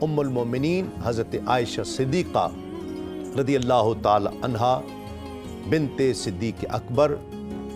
ام المومنین حضرت عائشہ صدیقہ رضی اللہ تعالی عنہا بنت صدیق اکبر،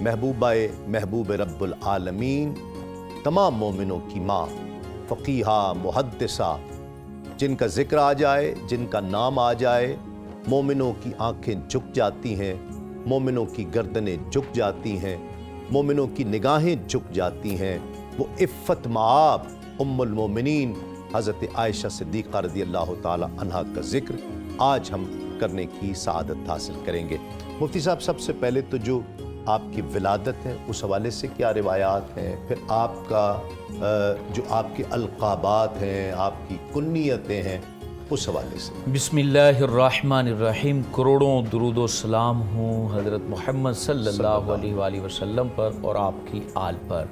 محبوب رب العالمین، تمام مومنوں کی ماں، فقیہہ، محدثہ، جن کا ذکر آ جائے، جن کا نام آ جائے، مومنوں کی آنکھیں جھک جاتی ہیں، مومنوں کی گردنیں جھک جاتی ہیں، مومنوں کی نگاہیں جھک جاتی ہیں۔ وہ عفت مآب ام المومنین حضرت عائشہ صدیقہ رضی اللہ تعالی عنہا کا ذکر آج ہم کرنے کی سعادت حاصل کریں گے۔ مفتی صاحب، سب سے پہلے تو جو آپ کی ولادت ہے اس حوالے سے کیا روایات ہیں، پھر آپ کا جو آپ کے القابات ہیں، آپ کی کنیتیں ہیں، اس حوالے سے۔ بسم اللہ الرحمن الرحیم۔ کروڑوں درود و سلام ہوں حضرت محمد صلی اللہ علیہ وآلہ وسلم پر اور آپ کی آل پر۔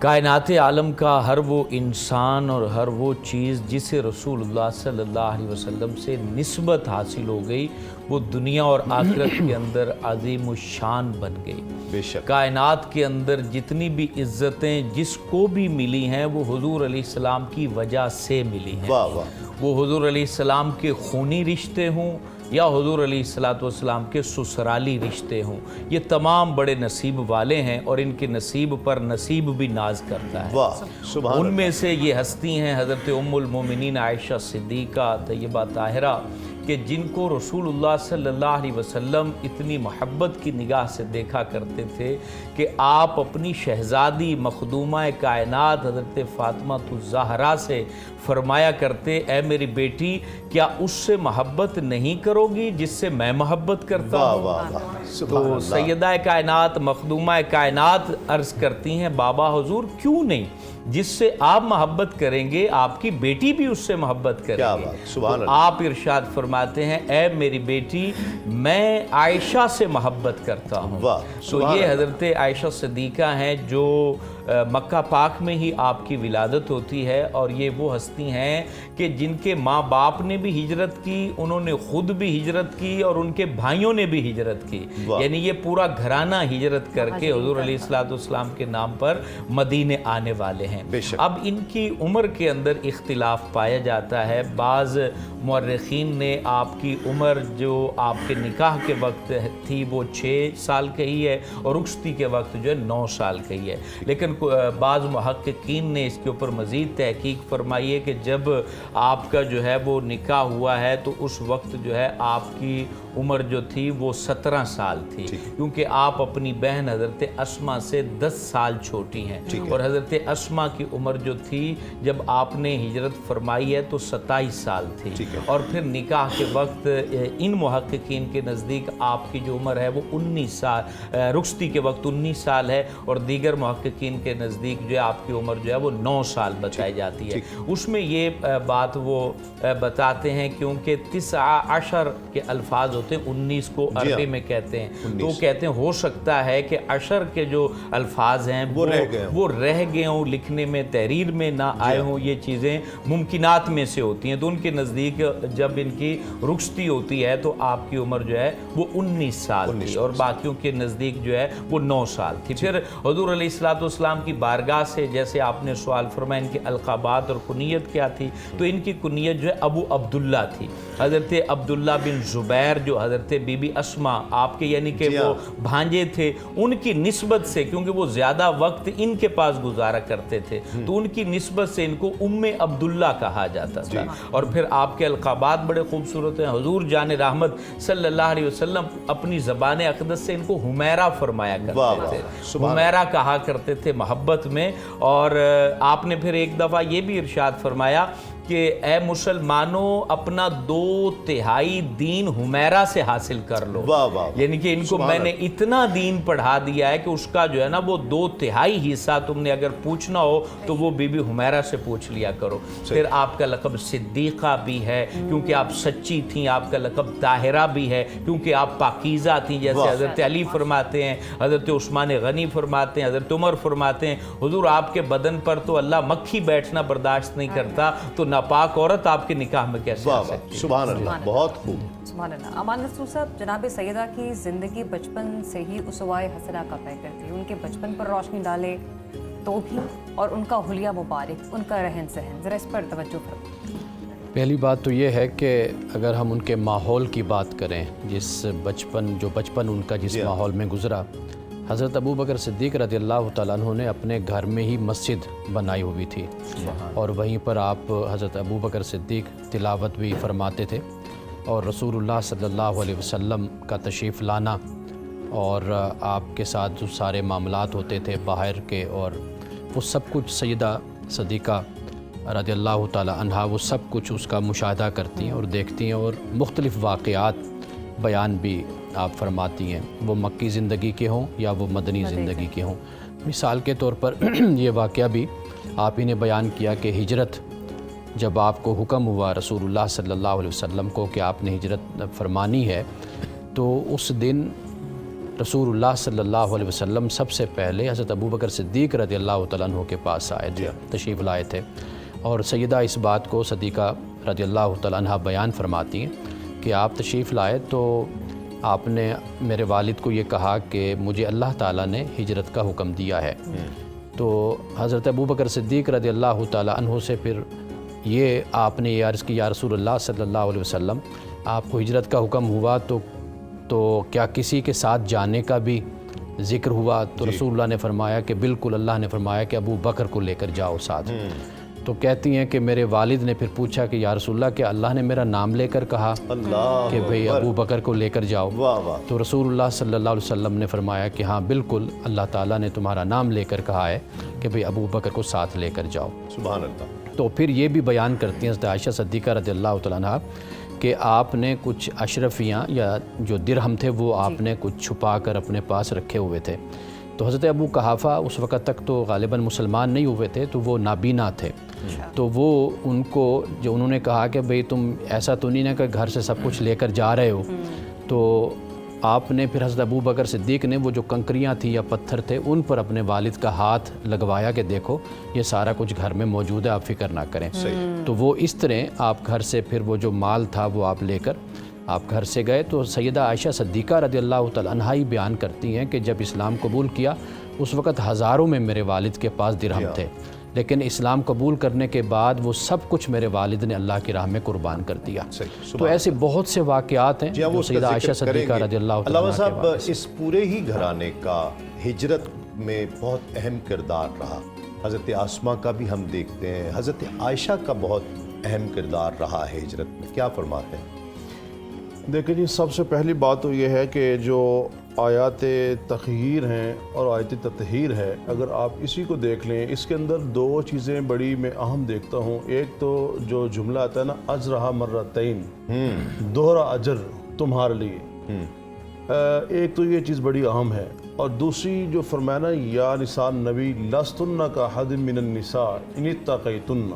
کائنات عالم کا ہر وہ انسان اور ہر وہ چیز جسے رسول اللہ صلی اللہ علیہ وسلم سے نسبت حاصل ہو گئی، وہ دنیا اور آخرت کے اندر عظیم الشان بن گئی۔ بے شک کائنات کے اندر جتنی بھی عزتیں جس کو بھی ملی ہیں وہ حضور علیہ السلام کی وجہ سے ملی ہیں۔ واہ واہ۔ وہ حضور علیہ السلام کے خونی رشتے ہوں یا حضور علیہ السلام کے سسرالی رشتے ہوں، یہ تمام بڑے نصیب والے ہیں اور ان کے نصیب پر نصیب بھی ناز کرتا ہے۔ واہ سبحان ان میں سے یہ ہستی ہیں حضرت ام المومنین عائشہ صدیقہ طیبہ طاہرہ، کہ جن کو رسول اللہ صلی اللہ علیہ وسلم اتنی محبت کی نگاہ سے دیکھا کرتے تھے کہ آپ اپنی شہزادی مخدومہ کائنات حضرت فاطمہ الزہرا سے فرمایا کرتے، اے میری بیٹی، کیا اس سے محبت نہیں کرو گی جس سے میں محبت کرتا ہوں؟ واہ واہ سبحان تو اللہ۔ سیدہ کائنات مخدومہ کائنات عرض کرتی ہیں، بابا حضور کیوں نہیں، جس سے آپ محبت کریں گے آپ کی بیٹی بھی اس سے محبت کرے کیا گی۔ بات، سبحان تو اللہ۔ آپ ارشاد فرماتے ہیں، اے میری بیٹی، میں عائشہ سے محبت کرتا ہوں۔ واہ تو سبحان یہ اللہ۔ حضرت عائشہ صدیقہ ہیں جو مکہ پاک میں ہی آپ کی ولادت ہوتی ہے، اور یہ وہ ہستی ہیں کہ جن کے ماں باپ نے بھی ہجرت کی، انہوں نے خود بھی ہجرت کی اور ان کے بھائیوں نے بھی ہجرت کی، یعنی یہ پورا گھرانہ ہجرت کر کے حضور علیہ السلام کے نام پر مدینے آنے والے ہیں۔ بے شک۔ اب ان کی عمر کے اندر اختلاف پایا جاتا ہے۔ بعض مورخین نے آپ کی عمر جو آپ کے نکاح کے وقت تھی وہ 6 سال کہی ہے اور رخصتی کے وقت جو ہے 9 سال کہی ہے، لیکن بعض محققین نے اس کے اوپر مزید تحقیق فرمائی ہے کہ جب آپ کا جو ہے وہ نکاح ہوا ہے تو اس وقت جو ہے آپ کی عمر جو تھی وہ 17 سال تھی، کیونکہ آپ اپنی بہن حضرت اسماء سے 10 سال چھوٹی ہیں، اور حضرت اسماء کی عمر جو تھی جب آپ نے ہجرت فرمائی ہے تو 27 سال تھی، اور پھر نکاح کے وقت ان محققین کے نزدیک آپ کی جو عمر ہے وہ 19 سال، رخصتی کے وقت 19 سال ہے، اور دیگر محققین کے نزدیک جو ہے آپ کی عمر جو ہے وہ 9 سال بتائی جاتی ہے۔ اس میں یہ بات وہ بتاتے ہیں کیونکہ 19 کے الفاظ ہوتے ہیں، 19 کو عربی میں کہتے ہیں، تو وہ کہتے ہیں ہو سکتا ہے کہ عشر کے جو الفاظ ہیں وہ رہ گئے ہوں، لکھنے میں تحریر میں نہ آئے ہوں، یہ چیزیں ممکنات میں سے ہوتی ہیں۔ تو ان کے نزدیک جب ان کی رخصتی ہوتی ہے تو آپ کی عمر جو ہے وہ 19 سال تھی، اور باقیوں کے نزدیک جو ہے وہ 9 سال تھی۔ پھر حضور علیہ السلام کی بارگاہ سے جیسے آپ نے سوال فرمایا ان کے القابات اور کنیت کیا تھی، تو ان کی کنیت جو ہے ابو عبداللہ تھی۔ حضرت عبداللہ بن زبیر جو حضرت بی بی اسماء آپ کے یعنی کہ وہ بھانجے تھے، ان کی نسبت سے، کیونکہ وہ زیادہ وقت ان کے پاس گزارا کرتے تھے تو ان کی نسبت سے ان کو ام عبداللہ کہا جاتا تھا۔ اور پھر آپ کے القابات بڑے خوبصورت ہیں۔ حضور جان رحمت صلی اللہ علیہ وسلم اپنی زبان اقدس سے ان کو حمیرہ فرمایا کرتے تھے، حمیرہ کہا کرتے تھے محبت میں۔ اور آپ نے پھر ایک دفعہ یہ بھی ارشاد فرمایا کہ اے مسلمانوں، اپنا 2/3 دین حمیرہ سے حاصل کر لو، یعنی کہ ان کو میں نے اتنا دین پڑھا دیا ہے کہ اس کا جو ہے نا وہ 2/3 حصہ تم نے اگر پوچھنا ہو تو وہ بی بی حمیرہ سے پوچھ لیا کرو۔ پھر آپ کا لقب صدیقہ بھی ہے کیونکہ آپ سچی تھیں، آپ کا لقب طاہرہ بھی ہے کیونکہ آپ پاکیزہ تھیں، جیسے حضرت علی فرماتے ہیں، حضرت عثمان غنی فرماتے ہیں، حضرت عمر فرماتے ہیں، حضور آپ کے بدن پر تو اللہ مکھی بیٹھنا برداشت نہیں کرتا، تو ناپاک عورت آپ کے نکاح میں کیسے آ سکتی ہے؟ سبحان اللہ، بہت خوب، سبحان اللہ۔ امان نصرو صاحب، جناب سیدہ کی زندگی بچپن سے ہی اسوائے حسنہ کا پیکر تھی، ان کے بچپن پر روشنی ڈالے تو بھی، اور ان کا حلیہ مبارک، ان کا رہن سہن، ذرا اس پر توجہ فرمائیں۔ پہلی بات تو یہ ہے کہ اگر ہم ان کے ماحول کی بات کریں، جو بچپن ان کا جس ماحول میں گزرا، حضرت ابوبکر صدیق رضی اللہ تعالیٰ عنہ نے اپنے گھر میں ہی مسجد بنائی ہوئی تھی، اور وہیں پر آپ حضرت ابوبکر صدیق تلاوت بھی فرماتے تھے، اور رسول اللہ صلی اللہ علیہ وسلم کا تشریف لانا اور آپ کے ساتھ جو سارے معاملات ہوتے تھے باہر کے، اور وہ سب کچھ سیدہ صدیقہ رضی اللہ تعالی عنہا وہ سب کچھ اس کا مشاہدہ کرتی ہیں اور دیکھتی ہیں، اور مختلف واقعات بیان بھی آپ فرماتی ہیں، وہ مکی زندگی کے ہوں یا وہ مدنی زندگی کے ہوں۔ مثال کے طور پر یہ واقعہ بھی آپ ہی نے بیان کیا کہ ہجرت جب آپ کو حکم ہوا رسول اللہ صلی اللہ علیہ وسلم کو کہ آپ نے ہجرت فرمانی ہے، تو اس دن رسول اللہ صلی اللہ علیہ وسلم سب سے پہلے حضرت ابوبکر صدیق رضی اللہ تعالیٰ عنہ کے پاس آئے تھے، تشریف لائے تھے، اور سیدہ اس بات کو صدیقہ رضی اللہ تعالیٰ عنہ بیان فرماتی ہیں کہ آپ تشریف لائے تو آپ نے میرے والد کو یہ کہا کہ مجھے اللہ تعالیٰ نے ہجرت کا حکم دیا ہے۔ تو حضرت ابوبکر صدیق رضی اللہ تعالیٰ عنہ سے پھر یہ آپ نے یہ عرض کی، یا رسول اللہ صلی اللہ علیہ وسلم آپ کو ہجرت کا حکم ہوا تو کیا کسی کے ساتھ جانے کا بھی ذکر ہوا؟ تو رسول اللہ نے فرمایا کہ بالکل، اللہ نے فرمایا کہ ابو بکر کو لے کر جاؤ ساتھ۔ تو کہتی ہیں کہ میرے والد نے پھر پوچھا کہ یا رسول اللہ کیا اللہ نے میرا نام لے کر کہا کہ بھئی ابو بکر کو لے کر جاؤ؟ تو رسول اللہ صلی اللہ علیہ وسلم نے فرمایا کہ ہاں بالکل، اللہ تعالیٰ نے تمہارا نام لے کر کہا ہے کہ بھئی ابو بکر کو ساتھ لے کر جاؤ۔ سبحان اللہ۔ تو پھر یہ بھی بیان کرتی ہیں حضرت عائشہ صدیقہ رضی اللہ تعالیٰ عنہ کہ آپ نے کچھ اشرفیاں یا جو درہم تھے وہ آپ نے کچھ چھپا کر اپنے پاس رکھے ہوئے تھے۔ تو حضرت ابو قحافہ اس وقت تک تو غالباً مسلمان نہیں ہوئے تھے، تو وہ نابینا تھے، تو وہ ان کو جو انہوں نے کہا کہ بھئی تم ایسا تو نہیں نا کہ گھر سے سب کچھ لے کر جا رہے ہو، تو آپ نے پھر حضرت ابوبکر صدیق نے وہ جو کنکریاں تھیں یا پتھر تھے ان پر اپنے والد کا ہاتھ لگوایا کہ دیکھو یہ سارا کچھ گھر میں موجود ہے، آپ فکر نہ کریں۔ تو وہ اس طرح آپ گھر سے پھر وہ جو مال تھا وہ آپ لے کر آپ گھر سے گئے۔ تو سیدہ عائشہ صدیقہ رضی اللہ تعالیٰ عنہا ہی بیان کرتی ہیں کہ جب اسلام قبول کیا اس وقت ہزاروں میں میرے والد کے پاس درہم تھے، لیکن اسلام قبول کرنے کے بعد وہ سب کچھ میرے والد نے اللہ کی راہ میں قربان کر دیا۔ تو ایسے بہت سے واقعات ہیں جو سیدہ عائشہ صدیقہ رضی اللہ تعالیٰ عنہا کے صاحب، اس پورے ہی گھرانے کا ہجرت میں بہت اہم کردار رہا۔ حضرت آسمہ کا بھی ہم دیکھتے ہیں، حضرت عائشہ کا بہت اہم کردار رہا ہے ہجرت میں، کیا فرماتے ہیں؟ دیکھیں جی، سب سے پہلی بات تو یہ ہے کہ جو آیات تخیر ہیں اور آیت تطہیر ہے، اگر آپ اسی کو دیکھ لیں، اس کے اندر دو چیزیں بڑی میں اہم دیکھتا ہوں۔ ایک تو جو جملہ آتا ہے نا، اجرہا مرتین، دوہرا اجر تمہارے لیے، ایک تو یہ چیز بڑی اہم ہے، اور دوسری جو فرمایا نا یا نساء نبی لستن کا حد من النساء ان اتقیتن،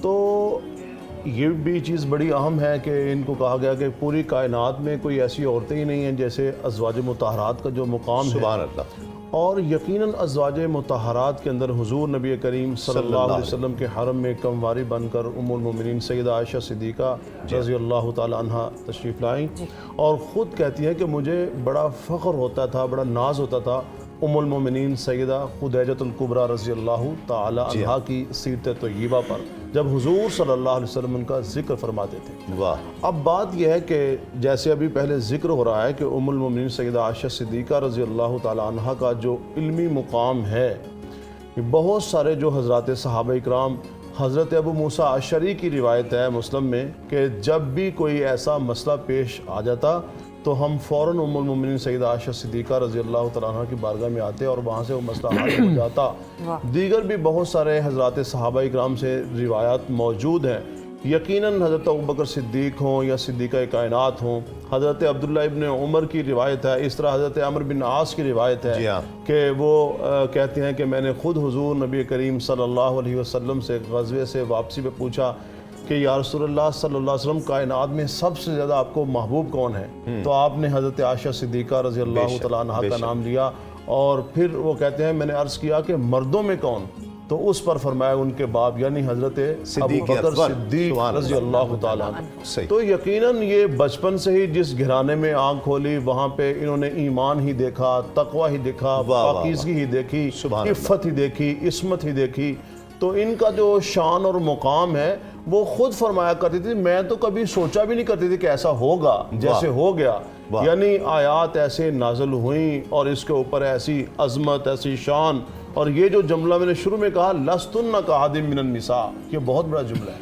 تو یہ بھی چیز بڑی اہم ہے کہ ان کو کہا گیا کہ پوری کائنات میں کوئی ایسی عورتیں ہی نہیں ہیں جیسے ازواج مطہرات کا جو مقام ہے۔ سبحان اللہ۔ اور یقیناً ازواج مطہرات کے اندر حضور نبی کریم صلی اللہ علیہ وسلم کے حرم میں کمواری بن کر ام المومنین سیدہ عائشہ صدیقہ رضی اللہ تعالی عنہا تشریف لائیں، اور خود کہتی ہیں کہ مجھے بڑا فخر ہوتا تھا، بڑا ناز ہوتا تھا ام المومنین سیدہ خدیجۃ الکبریٰ رضی اللہ تعالی عنہا کی سیرت طیبہ پر، جب حضور صلی اللہ علیہ وسلم ان کا ذکر فرماتے تھے۔ واہ۔ اب بات یہ ہے کہ جیسے ابھی پہلے ذکر ہو رہا ہے کہ ام المومنین سیدہ عائشہ صدیقہ رضی اللہ تعالی عنہا کا جو علمی مقام ہے، بہت سارے جو حضرات صحابہ اکرام، حضرت ابو موسیٰ اشعری کی روایت ہے مسلم میں کہ جب بھی کوئی ایسا مسئلہ پیش آ جاتا تو ہم فوراً ام المومنین سیدہ عائشہ صدیقہ رضی اللہ تعالیٰ عنہ کی بارگاہ میں آتے اور وہاں سے وہ مسئلہ حل ہو جاتا۔ دیگر بھی بہت سارے حضرات صحابہ اکرام سے روایات موجود ہیں، یقیناً حضرت ابوبکر صدیق ہوں یا صدیقہ کائنات ہوں، حضرت عبداللہ ابن عمر کی روایت ہے، اس طرح حضرت عمرو بن عاص کی روایت ہے کہ وہ کہتے ہیں کہ میں نے خود حضور نبی کریم صلی اللہ علیہ وسلم سے غزوے سے واپسی پہ پوچھا کہ یا رسول اللہ صلی اللہ علیہ وسلم کائنات میں سب سے زیادہ آپ کو محبوب کون ہے؟ تو آپ نے حضرت عائشہ صدیقہ رضی اللہ تعالیٰ عنہا کا نام لیا، اور پھر وہ کہتے ہیں میں نے عرض کیا کہ مردوں میں کون؟ تو اس پر فرمایا ان کے باپ یعنی حضرت ابوبکر صدیق رضی اللہ تعالیٰ عنہ۔ تو یقیناً یہ بچپن سے ہی جس گھرانے میں آنکھ کھولی وہاں پہ انہوں نے ایمان ہی دیکھا، تقوی ہی دیکھا، پاکیزگی ہی دیکھی، عفت ہی دیکھی، عصمت ہی دیکھی۔ تو ان کا جو شان اور مقام ہے وہ خود فرمایا کرتی تھی میں تو کبھی سوچا بھی نہیں کرتی تھی کہ ایسا ہوگا جیسے ہو گیا. یعنی آیات ایسے نازل ہوئیں اور اس کے اوپر ایسی عظمت ایسی شان. اور یہ جو جملہ میں نے شروع میں کہا لستن کاحد من النساء، یہ بہت بڑا جملہ ہے.